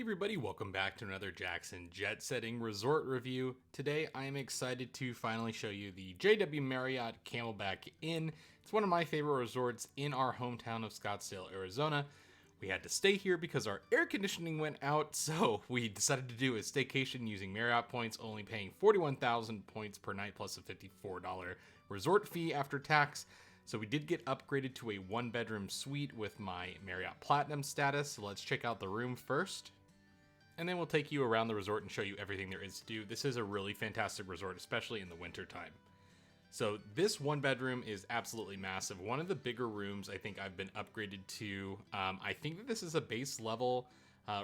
Hey everybody, welcome back to another Jackson Jet Setting Resort review. Today I am excited to finally show you the JW Marriott Camelback Inn. It's one of my favorite resorts in our hometown of Scottsdale, Arizona. We had to stay here because our air conditioning went out, so we decided to do a staycation using Marriott points, only paying 41,000 points per night plus a $54 resort fee after tax. So we did get upgraded to a one-bedroom suite with my Marriott Platinum status, so let's check out the room first. And then we'll take you around the resort and show you everything there is to do. This is a really fantastic resort, especially in the winter time. So this one bedroom is absolutely massive. One of the bigger rooms I think I've been upgraded to. I think that this is a base level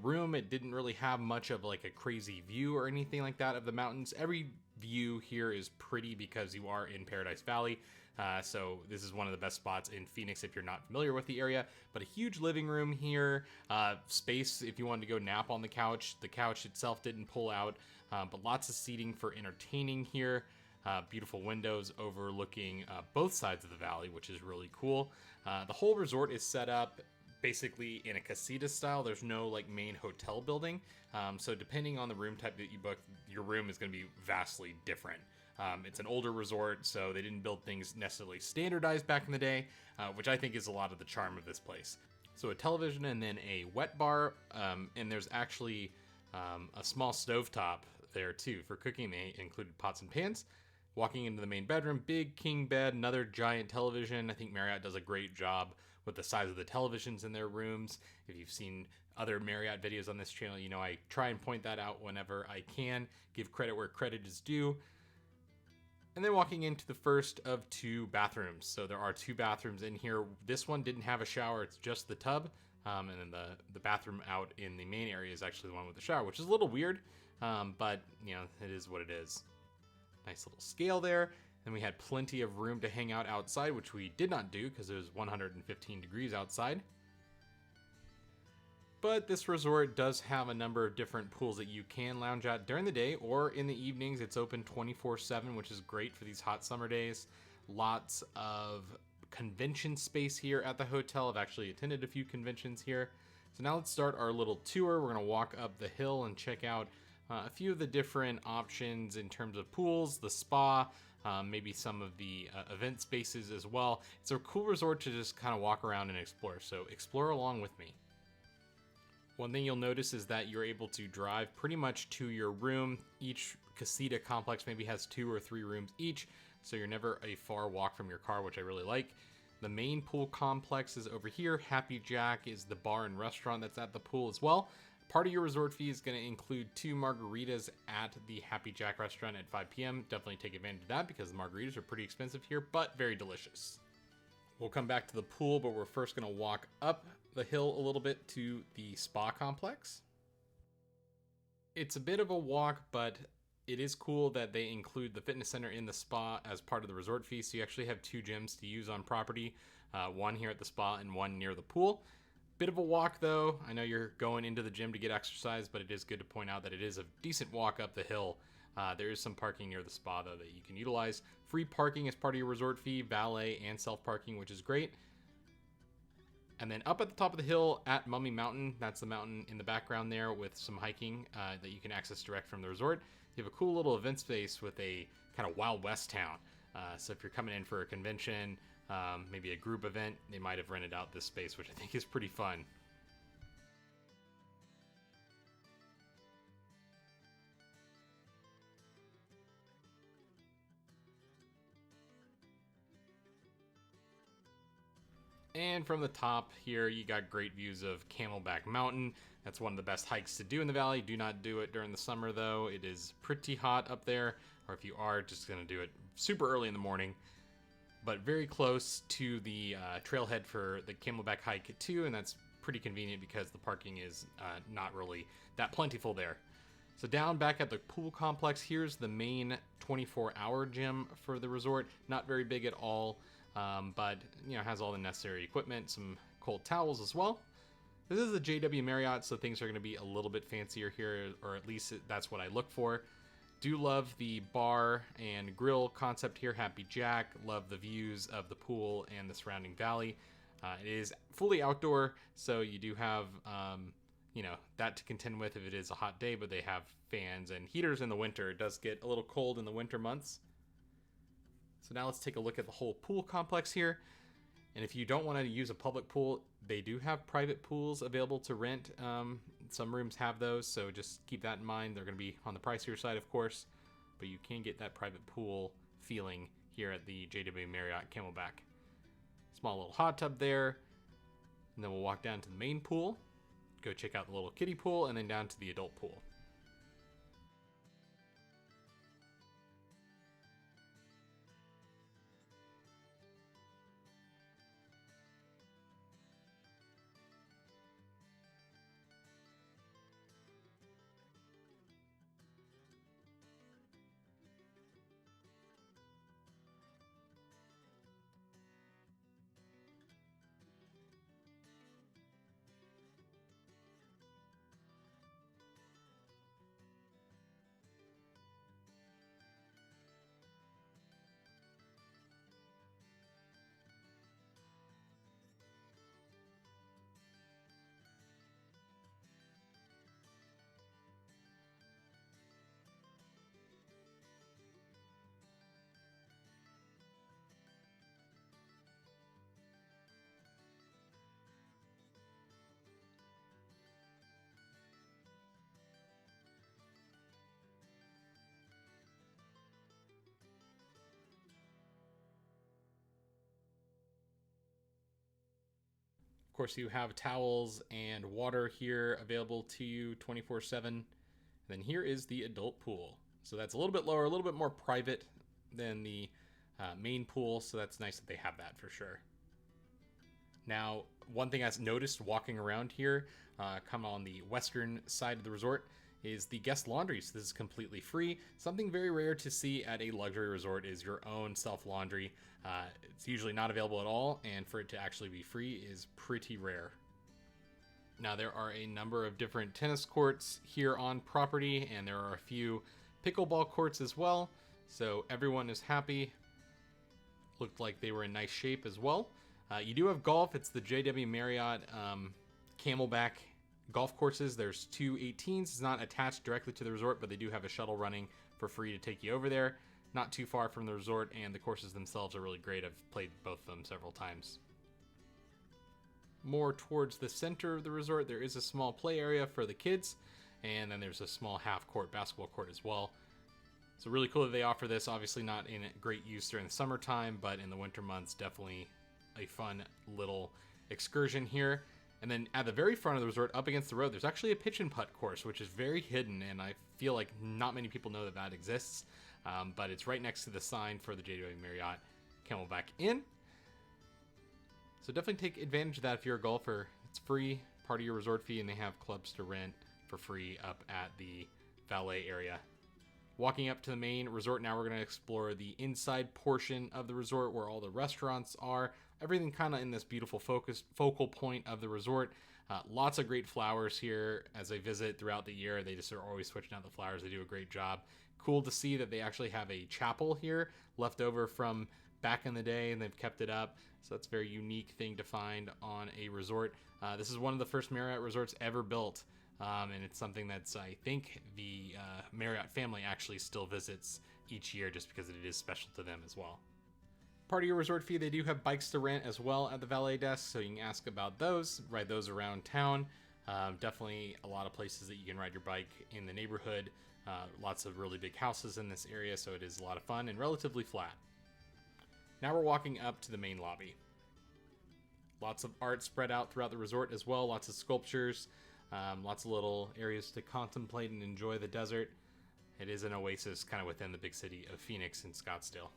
room. It didn't really have much of like a crazy view or anything like that of the mountains. Every view here is pretty because you are in Paradise Valley. So this is one of the best spots in Phoenix if you're not familiar with the area. But a huge living room here, space if you wanted to go nap on the couch. The couch itself didn't pull out, but lots of seating for entertaining here. Beautiful windows overlooking both sides of the valley, which is really cool. The whole resort is set up basically in a casita style. There's no like main hotel building. So depending on the room type that you book, your room is going to be vastly different. It's an older resort, so they didn't build things necessarily standardized back in the day, which I think is a lot of the charm of this place. So a television and then a wet bar, and there's actually a small stovetop there too for cooking. They included pots and pans. Walking into the main bedroom, big king bed, another giant television. I think Marriott does a great job with the size of the televisions in their rooms. If you've seen other Marriott videos on this channel, you know I try and point that out whenever I can, give credit where credit is due. And then walking into the first of two bathrooms. So there are two bathrooms in here. This one didn't have a shower, it's just the tub. And then the bathroom out in the main area is actually the one with the shower, which is a little weird, but you know, it is what it is. Nice little scale there. And we had plenty of room to hang out outside, which we did not do because it was 115 degrees outside. But this resort does have a number of different pools that you can lounge at during the day or in the evenings. It's open 24/7, which is great for these hot summer days. Lots of convention space here at the hotel. I've actually attended a few conventions here. So now let's start our little tour. We're going to walk up the hill and check out a few of the different options in terms of pools, the spa, maybe some of the event spaces as well. It's a cool resort to just kind of walk around and explore. So explore along with me. One thing you'll notice is that you're able to drive pretty much to your room. Each casita complex maybe has 2 or 3 rooms each, so you're never a far walk from your car, which I really like. The main pool complex is over here. Happy Jack is the bar and restaurant that's at the pool as well. Part of your resort fee is going to include 2 margaritas at the Happy Jack restaurant at 5 p.m. Definitely take advantage of that because the margaritas are pretty expensive here, but very delicious. We'll come back to the pool, but we're first going to walk up the hill a little bit to the spa complex. It's a bit of a walk, but it is cool that they include the fitness center in the spa as part of the resort fee. So you actually have 2 gyms to use on property, one here at the spa and one near the pool. Bit of a walk though. I know you're going into the gym to get exercise, but it is good to point out that it is a decent walk up the hill. There is some parking near the spa though that you can utilize. Free parking as part of your resort fee, valet and self-parking, which is great. And then up at the top of the hill at Mummy Mountain, that's the mountain in the background there with some hiking that you can access direct from the resort. You have a cool little event space with a kind of Wild West town. So if you're coming in for a convention, maybe a group event, they might have rented out this space, which I think is pretty fun. And from the top here, you got great views of Camelback Mountain. That's one of the best hikes to do in the valley. Do not do it during the summer though. It is pretty hot up there, or if you are, just gonna do it super early in the morning. But very close to the trailhead for the Camelback hike too, and that's pretty convenient because the parking is not really that plentiful there. So down back at the pool complex, here's the main 24-hour gym for the resort. Not very big at all. But you know, has all the necessary equipment, some cold towels as well. This is the JW Marriott, so things are going to be a little bit fancier here, or at least that's what I look for. Do love the bar and grill concept here, Happy Jack. Love the views of the pool and the surrounding valley. It is fully outdoor, so you do have that to contend with if it is a hot day, but they have fans and heaters in the winter. It does get a little cold in the winter months. So now let's take a look at the whole pool complex here. And if you don't want to use a public pool, they do have private pools available to rent. Some rooms have those, so just keep that in mind. They're going to be on the pricier side, of course, but you can get that private pool feeling here at the JW Marriott Camelback. Small little hot tub there, and then we'll walk down to the main pool, go check out the little kiddie pool, and then down to the adult pool. Of course, you have towels and water here available to you 24/7. And then here is the adult pool. So that's a little bit lower, a little bit more private than the main pool. So that's nice that they have that for sure. Now, one thing I've noticed walking around here, come on the western side of the resort, is the guest laundry. So this is completely free. Something very rare to see at a luxury resort is your own self laundry. It's usually not available at all, and for it to actually be free is pretty rare. Now, there are a number of different tennis courts here on property, and there are a few pickleball courts as well. So everyone is happy. Looked like they were in nice shape as well. You do have golf. It's the JW Marriott Camelback golf courses. There's two 18s. It's not attached directly to the resort, but they do have a shuttle running for free to take you over there. Not too far from the resort, and the courses themselves are really great. I've played both of them several times. More towards the center of the resort, there is a small play area for the kids, and then there's a small half-court basketball court as well. So really cool that they offer this. Obviously not in great use during the summertime, but in the winter months, definitely a fun little excursion here. And then at the very front of the resort, up against the road, there's actually a pitch and putt course, which is very hidden, and I feel like not many people know that that exists. But it's right next to the sign for the JW Marriott Camelback Inn. So definitely take advantage of that if you're a golfer. It's free, part of your resort fee, and they have clubs to rent for free up at the valet area. Walking up to the main resort now, we're going to explore the inside portion of the resort where all the restaurants are. Everything kind of in this beautiful focal point of the resort. Lots of great flowers here as I visit throughout the year. They just are always switching out the flowers. They do a great job. Cool to see that they actually have a chapel here left over from back in the day, and they've kept it up. So that's a very unique thing to find on a resort. This is one of the first Marriott resorts ever built. And it's something that's, I think, the Marriott family actually still visits each year just because it is special to them as well. Part of your resort fee, they do have bikes to rent as well at the valet desk, so you can ask about those, ride those around town. Definitely a lot of places that you can ride your bike in the neighborhood. Lots of really big houses in this area, so it is a lot of fun and relatively flat. Now we're walking up to the main lobby. Lots of art spread out throughout the resort as well, lots of sculptures. Lots of little areas to contemplate and enjoy the desert. It is an oasis kind of within the big city of Phoenix and Scottsdale.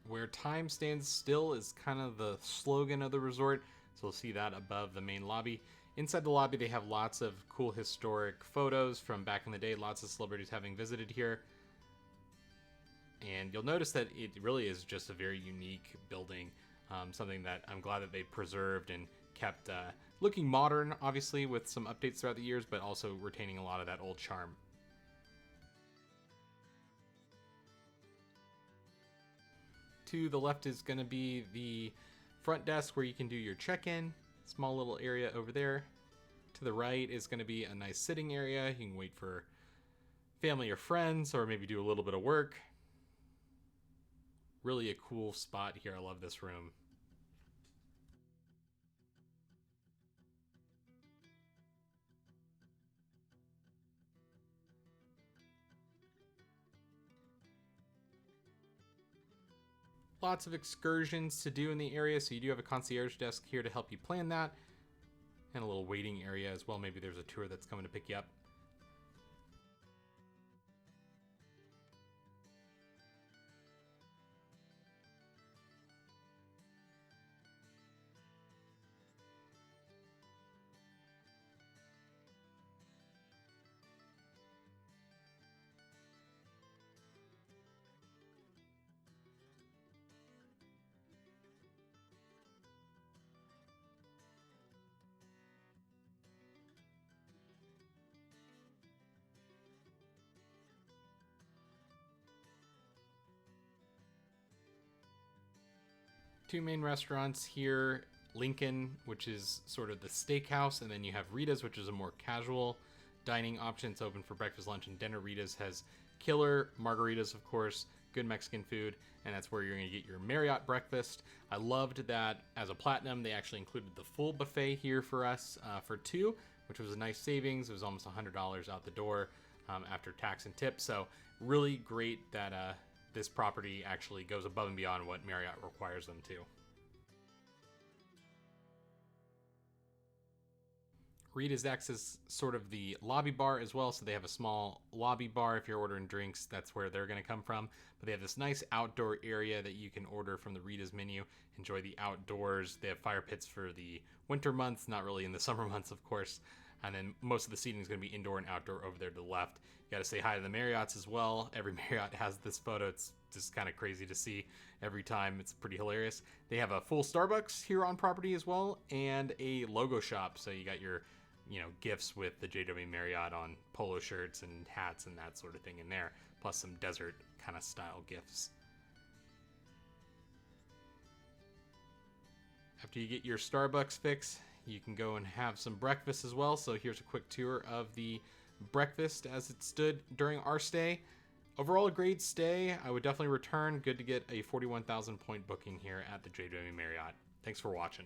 Where time stands still is kind of the slogan of the resort, so we'll see that above the main lobby. Inside the lobby, they have lots of cool historic photos from back in the day, lots of celebrities having visited here. And you'll notice that it really is just a very unique building, something that I'm glad that they preserved and kept looking modern, obviously, with some updates throughout the years, but also retaining a lot of that old charm. To the left is going to be the front desk where you can do your check-in. Small little area over there. To the right is going to be a nice sitting area. You can wait for family or friends, or maybe do a little bit of work. Really a cool spot here. I love this room. Lots of excursions to do in the area, so you do have a concierge desk here to help you plan that, and a little waiting area as well. Maybe there's a tour that's coming to pick you up. Two main restaurants here, Lincoln, which is sort of the steakhouse, and then you have Rita's, which is a more casual dining option. It's open for breakfast, lunch, and dinner. Rita's has killer margaritas, of course, good Mexican food, and that's where you're going to get your Marriott breakfast. I loved that as a Platinum, they actually included the full buffet here for us for two, which was a nice savings. It was almost $100 out the door after tax and tip, so really great that this property actually goes above and beyond what Marriott requires them to. Rita's acts as sort of the lobby bar as well, so they have a small lobby bar. If you're ordering drinks, that's where they're going to come from. But they have this nice outdoor area that you can order from the Rita's menu. Enjoy the outdoors. They have fire pits for the winter months, not really in the summer months, of course. And then most of the seating is going to be indoor and outdoor over there to the left. You got to say hi to the Marriotts as well. Every Marriott has this photo. It's just kind of crazy to see every time. It's pretty hilarious. They have a full Starbucks here on property as well, and a logo shop. So you got your, gifts with the JW Marriott on polo shirts and hats and that sort of thing in there, plus some desert kind of style gifts. After you get your Starbucks fix, you can go and have some breakfast as well. So here's a quick tour of the breakfast as it stood during our stay. Overall, a great stay. I would definitely return. Good to get a 41,000 point booking here at the JW Marriott. Thanks for watching.